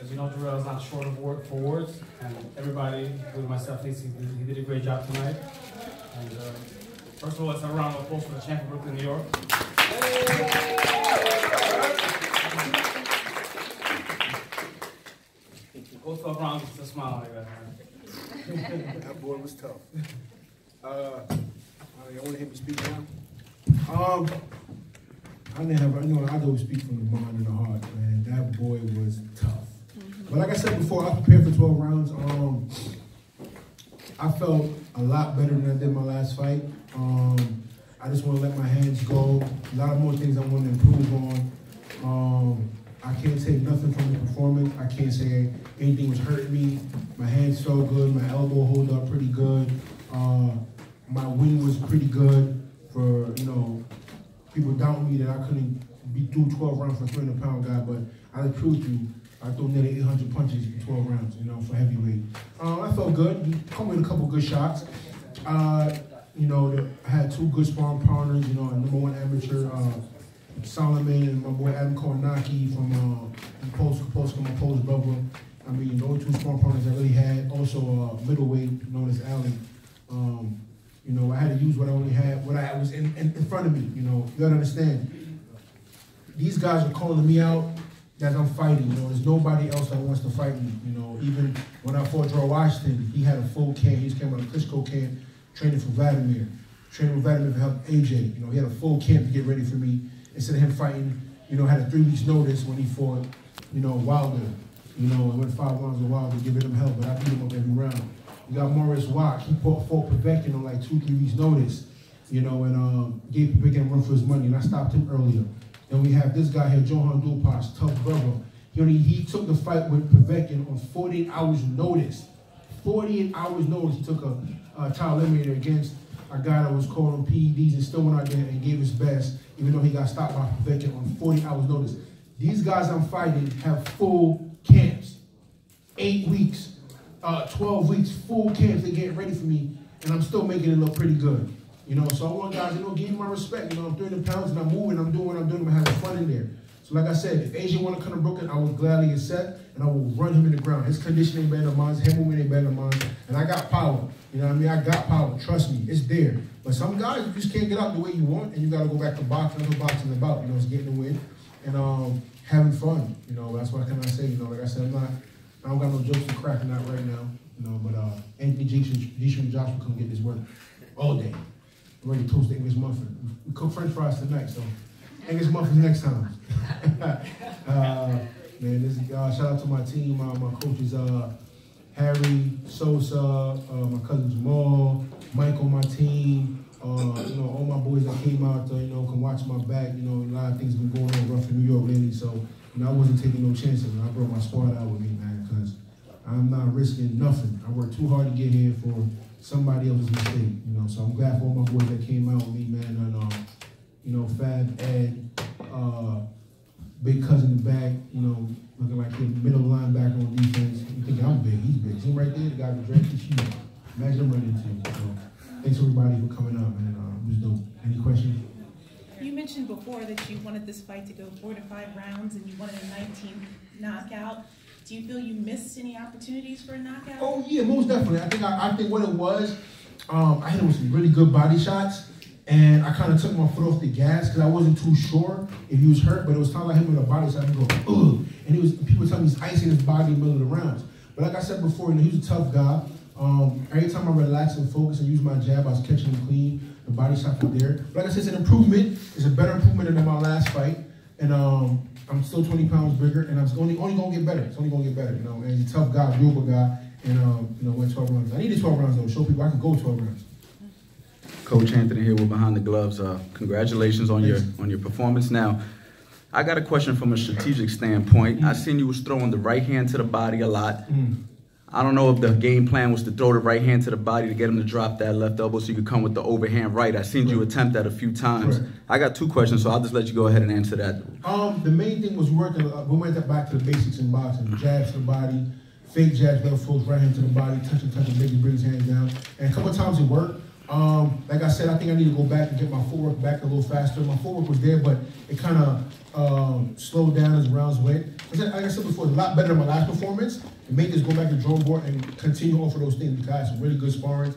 As you know, Jarrell is not short of for words, and everybody, including myself, thinks he did a great job tonight. And first of all, let's have a round of applause for the champ of Brooklyn, New York. Go 12 rounds with a smile like that, man. That boy was tough. You want to hear me speak now? I do speak from the mind and the heart, man. That boy was tough. But like I said before, I prepared for 12 rounds. I felt a lot better than I did my last fight. I just want to let my hands go. A lot of more things I want to improve on. I can't take nothing from the performance. I can't say anything was hurting me. My hands felt good. My elbow hold up pretty good. My wing was pretty good. For people doubting me that I couldn't do 12 rounds for a 300-pound guy, but I proved to you. I threw nearly 800 punches in 12 rounds, for heavyweight. I felt good. He come with a couple good shots. I had two good sparring partners, a #1 amateur, Solomon, and my boy Adam Kornacki from Polska, my Polish brother. I mean, those two sparring partners I really had. Also, middleweight, known as Allen. I had to use what I only had, what I was in front of me. You gotta understand. These guys are calling me out as I'm fighting. There's nobody else that wants to fight me. Even when I fought George Washington, he had a full camp. He just came out of Klitschko camp, training for Vladimir. Training with Vladimir to help AJ. He had a full camp to get ready for me. Instead of him fighting, had a 3 weeks notice when he fought, Wilder. I went 5 rounds with Wilder, giving him help, but I beat him up every round. You got Maurice Wack. He fought Povetkin on like 2-3 weeks notice, and gave Povetkin a run for his money, and I stopped him earlier. Then we have this guy here, Johann Duhaupas, tough brother. He took the fight with Povetkin on 48 hours notice. 48 hours notice. He took a title eliminator against a guy that was caught on PEDs and still went out there and gave his best, even though he got stopped by Povetkin on 40 hours notice. These guys I'm fighting have full camps. 8 weeks, 12 weeks, full camps. They're getting ready for me, and I'm still making it look pretty good. So I want guys, give me my respect. I'm 300 pounds and I'm moving, I'm doing what I'm doing, I'm having fun in there. So like I said, if AJ want to come to Brooklyn, I will gladly accept, and I will run him in the ground. His condition ain't better than mine, his head movement ain't better than mine, and I got power. I got power, trust me, it's there. But some guys, you just can't get out the way you want, and you got to go back to boxing. That's what boxing is about, it's getting the win and having fun. That's what I say, like I said, I don't got no jokes to crack, not right now, but Anthony G. and Josh will come get this work all day. I'm ready to toast the English muffin. We cook French fries tonight, so English muffins next time. Shout out to my team, my coaches, Harry, Sosa, my cousin Jamal, Mike on my team, all my boys that came out to, come watch my back. A lot of things been going on rough in New York lately, so I wasn't taking no chances. I brought my squad out with me, man, because I'm not risking nothing. I worked too hard to get here for somebody else's mistake, So I'm glad for all my boys that came out with me, man, and Fab, Ed, big cousin in the back, looking like the middle linebacker on defense. You think I'm big? He's big. See him right there, the guy with Drake. Imagine him running into you. So thanks everybody for coming out, man. It was dope. Any questions? You mentioned before that you wanted this fight to go 4 to 5 rounds, and you wanted a 19th knockout. Do you feel you missed any opportunities for a knockout? Oh yeah, most definitely. I think what it was, I hit him with some really good body shots, and I kind of took my foot off the gas because I wasn't too sure if he was hurt, but it was time I hit him with a body shot and go, ugh. And people telling me he's icing his body in the middle of the rounds. But like I said before, he's a tough guy. Every time I relax and focus and use my jab, I was catching him clean. The body shot was there. But like I said, it's an improvement. It's a better improvement than my last fight. And I'm still 20 pounds bigger, and I'm only going to get better. It's only going to get better. And he's a tough guy, doable guy, and went 12 rounds. I needed 12 rounds though. Show people I can go 12 rounds. Coach Anthony here with Behind the Gloves. Congratulations on your performance. Now, I got a question from a strategic standpoint. I seen you was throwing the right hand to the body a lot. I don't know if the game plan was to throw the right hand to the body to get him to drop that left elbow so you could come with the overhand right. I seen you attempt that a few times. I got 2 questions, so I'll just let you go ahead and answer that. The main thing was working. We went back to the basics in boxing. Jabs to the body, fake jabs, left hooks, right hand to the body, touching, make him bring his hands down. And a couple of times it worked. Like I said, I think I need to go back and get my footwork back a little faster. My footwork was there, but it kind of slowed down as rounds went. Like I said before, it's a lot better than my last performance. It made this go back to the drawing board and continue on for those things. We got some really good sparring.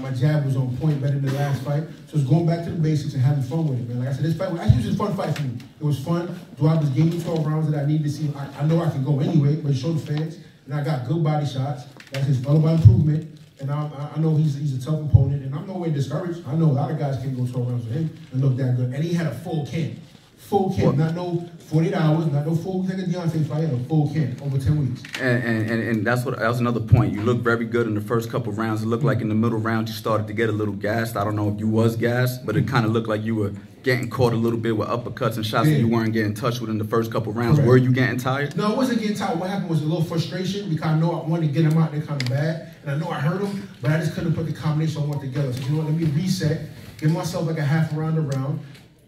My jab was on point better than the last fight. So it's going back to the basics and having fun with it, man. Like I said, this fight was actually just a fun fight for me. It was fun. Duhaupas gave me 12 rounds that I needed to see. I know I can go anyway, but it showed the fans. And I got good body shots. That's his all about improvement. And I know he's a tough opponent, and I'm no way discouraged. I know a lot of guys can't go 12 rounds with him and look that good. And he had a full camp. Full camp, not no 48 hours, not no full like a Deontay fight, a full camp over 10 weeks. And that was another point. You looked very good in the first couple rounds. It looked like in the middle round you started to get a little gassed. I don't know if you was gassed, but it kind of looked like you were getting caught a little bit with uppercuts and shots that you weren't getting touched with in the first couple rounds. Correct. Were you getting tired? No, I wasn't getting tired. What happened was a little frustration because I know I wanted to get him out there kind of bad, and I know I hurt him, but I just couldn't put the combination I want together. So you know what? Let me reset, give myself like a half round around.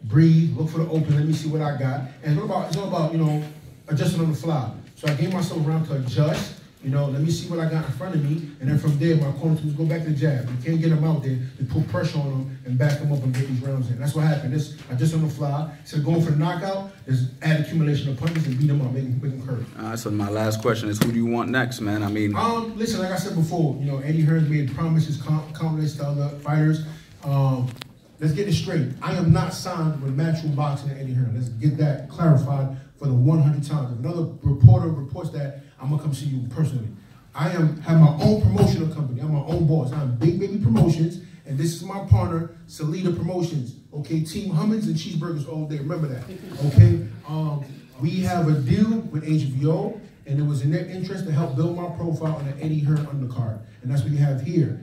Breathe, look for the open, let me see what I got. And it's all about, you know, adjusting on the fly. So I gave myself around to adjust, you know, let me see what I got in front of me. And then from there, my corner teams go back to the jab. You can't get them out there, to put pressure on them and back them up and get these rounds in. That's what happened. I just on the fly. Instead of going for the knockout, just add accumulation of punches and beat them up, make them curve. All right, so my last question is, who do you want next, man? I mean... Listen, like I said before, you know, Eddie Hearn's made promises, confidence to other fighters. Let's get it straight. I am not signed with Matchroom Boxing and Eddie Hearn. Let's get that clarified for the 100 times. If another reporter reports that, I'm gonna come see you personally. I have my own promotional company. I'm my own boss. I'm Big Baby Promotions, and this is my partner, Salida Promotions. Okay, Team Hummus and Cheeseburgers all day. Remember that. Okay. We have a deal with HBO, and it was in their interest to help build my profile on the Eddie Hearn undercard, and that's what we have here.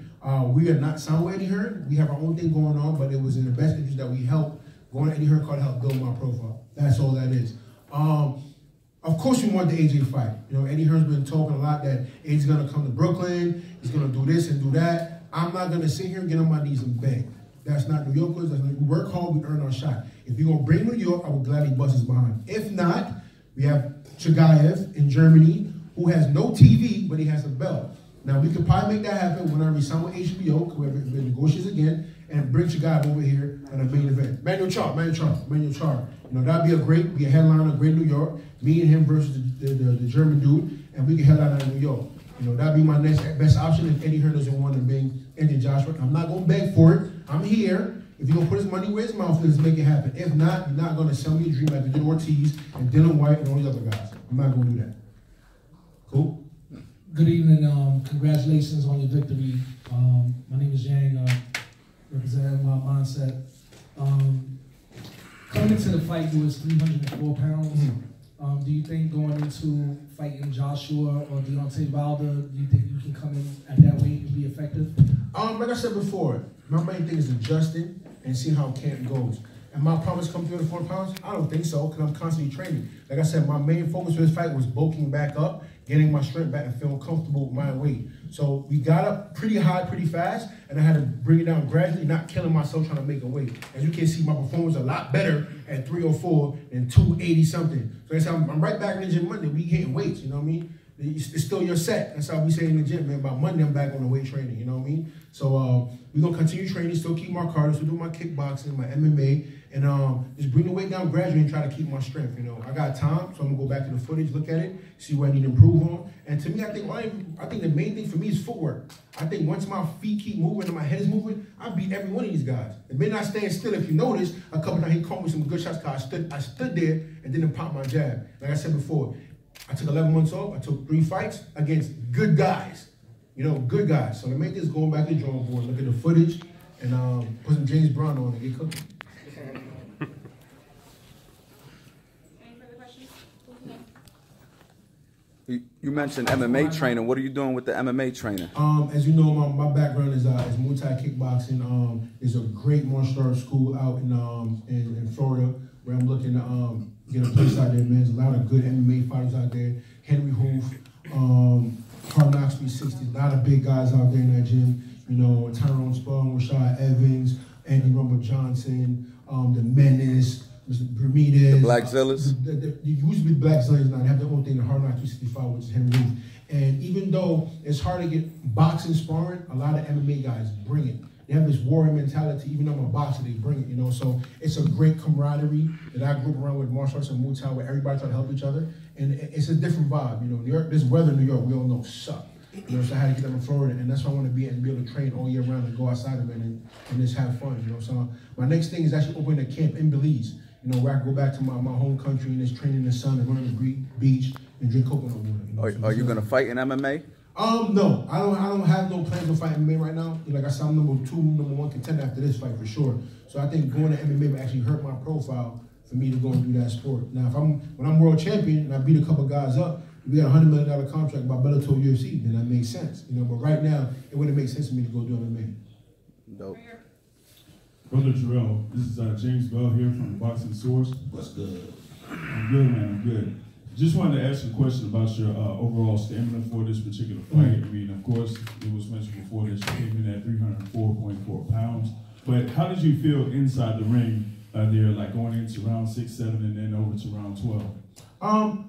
We are not signed with Eddie Hearn. We have our own thing going on, but it was in the best interest that we help go on Eddie Hearn card to help build my profile. That's all that is. Of course, we want the AJ fight. You know, Eddie Hearn's been talking a lot that AJ's gonna come to Brooklyn. He's gonna do this and do that. I'm not gonna sit here and get on my knees and beg. That's not New Yorkers. We work hard. We earn our shot. If you're gonna bring New York, I will gladly bust his behind. If not, we have Chagayev in Germany, who has no TV, but he has a belt. Now, we could probably make that happen when I resign with HBO, whoever negotiates again, and bring Chagayev over here on a main event. Manuel Char. You know, that'd be a headliner, great New York. Me and him versus the German dude, and we can headline out in New York. You know, that'd be my next best option if Eddie Hearn doesn't want to bring Anthony Joshua. I'm not going to beg for it. I'm here. If you're going to put his money where his mouth is, make it happen. If not, you're not going to sell me a dream like you did Ortiz and Dylan White and all these other guys. I'm not going to do that. Cool? Good evening. Congratulations on your victory. My name is Yang, representing my mindset. Coming into the fight, you was 304 pounds. Mm-hmm. Do you think going into fighting Joshua or Deontay Wilder, do you think you can come in at that weight and be effective? Like I said before, my main thing is adjusting and seeing how camp goes. And my promise come 304 pounds? I don't think so, because I'm constantly training. Like I said, my main focus for this fight was bulking back up, getting my strength back, and feeling comfortable with my weight. So we got up pretty high, pretty fast, and I had to bring it down gradually, not killing myself trying to make a weight. As you can see, my performance is a lot better at 304 than 280 something. So that's how I'm right back in the gym Monday. We hitting weights, you know what I mean? It's still your set. That's how we say in the gym, man. By Monday, I'm back on the weight training, you know what I mean? So we're going to continue training, still keep my cardio, still do my kickboxing, my MMA, and just bring the weight down gradually and try to keep my strength, you know. I got time, so I'm going to go back to the footage, look at it, see what I need to improve on. And to me, I think the main thing for me is footwork. I think once my feet keep moving and my head is moving, I beat every one of these guys. It may not stand still. If you notice, a couple times he caught me some good shots because I stood there and didn't pop my jab. Like I said before, I took 11 months off. I took 3 fights against good guys. You know, good guys. So to make this going back to the drawing board, look at the footage, and put some James Brown on and get cooking. Any further questions? You mentioned MMA training. What are you doing with the MMA training? As you know, my background is Muay Thai kickboxing. There's a great martial arts school out in Florida where I'm looking to get a place out there, man. There's a lot of good MMA fighters out there. Henry Hoof, Hard Knocks 360, a lot of big guys out there in that gym. You know, Tyrone Spong, Rashad Evans, Andy Rumble Johnson, the Menace, Mr. Bermudez. The Black Zillas? It used to be Black Zillas now. They have their own thing, the Hard Knocks 365, which is Henry Hoof. And even though it's hard to get boxing sparring, a lot of MMA guys bring it. They have this warrior mentality. Even though I'm a boxer, they bring it, you know. So it's a great camaraderie that I grew up around with martial arts and Muay Thai, where everybody try to help each other. And it's a different vibe, you know. New York, this weather in New York, we all know suck. You know, so I had to get them in Florida, and that's why I want to be able to train all year round and go outside of it and just have fun, you know. So my next thing is actually opening a camp in Belize, you know, where I go back to my home country and just train in the sun and run on the beach and drink coconut water. You know? Are you gonna fight in MMA? No, I don't have no plans to fight MMA right now. Like I said, I'm number 1 contender after this fight for sure. So I think going to MMA would actually hurt my profile for me to go and do that sport. Now, when I'm world champion and I beat a couple guys up, we got a $100 million contract by Bellator UFC, then that makes sense, you know. But right now, it wouldn't make sense for me to go do MMA. Dope. Brother Jarrell, this is James Bell here from Boxing Source. What's good? I'm good, man. I'm good. Just wanted to ask you a question about your overall stamina for this particular fight. I mean, of course, it was mentioned before that you came in at 304.4 pounds. But how did you feel inside the ring there, like going into round 6, 7, and then over to round 12?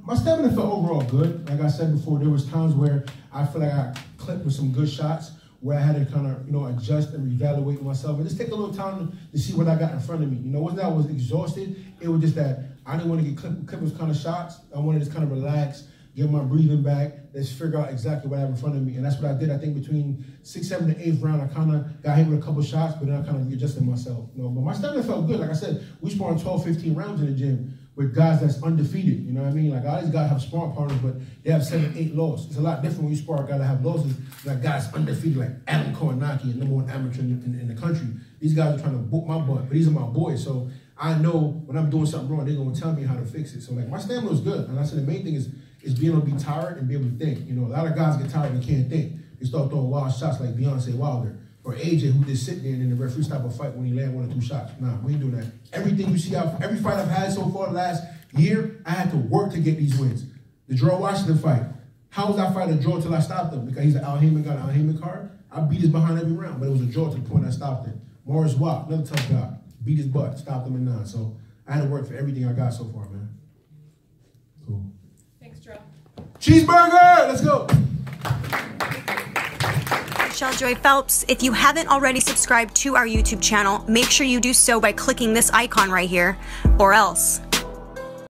My stamina felt overall good. Like I said before, there was times where I feel like I clipped with some good shots where I had to kind of, you know, adjust and reevaluate myself and just take a little time to see what I got in front of me. You know, it wasn't that I was exhausted. It was just that I didn't want to get clipped with kind of shots. I wanted to just kind of relax, get my breathing back, let's figure out exactly what I have in front of me. And that's what I did. I think between 6th, 7th, and 8th round, I kind of got hit with a couple shots, but then I kind of readjusted myself. You know, but my stamina felt good. Like I said, we sparring 12, 15 rounds in the gym with guys that's undefeated, you know what I mean? Like, all these guys have sparring partners, but they have 7, 8 losses. It's a lot different when you spar a guy that have losses, like guys undefeated, like Adam Koronaki, the #1 amateur in the country. These guys are trying to boot my butt, but these are my boys, so I know when I'm doing something wrong, they're gonna tell me how to fix it. So like, my stamina was good, and I said the main thing is being able to be tired and be able to think. You know, a lot of guys get tired and can't think. They start throwing wild shots like Beyonce Wilder, or AJ, who just sit there and then the referee stop a fight when he land 1 or 2 shots. Nah, we ain't doing that. Everything you see, every fight I've had so far the last year, I had to work to get these wins. The Gerald Washington fight, how was that fight a draw till I stopped him? Because he's an Al Heyman guy, Al Heyman card. I beat his behind every round, but it was a draw to the point I stopped him. Morris Watt, another tough guy, beat his butt, stopped him in 9. So I had to work for everything I got so far, man. Cool. Thanks, Joe. Cheeseburger, let's go. Joy Phelps. If you haven't already subscribed to our YouTube channel, make sure you do so by clicking this icon right here, or else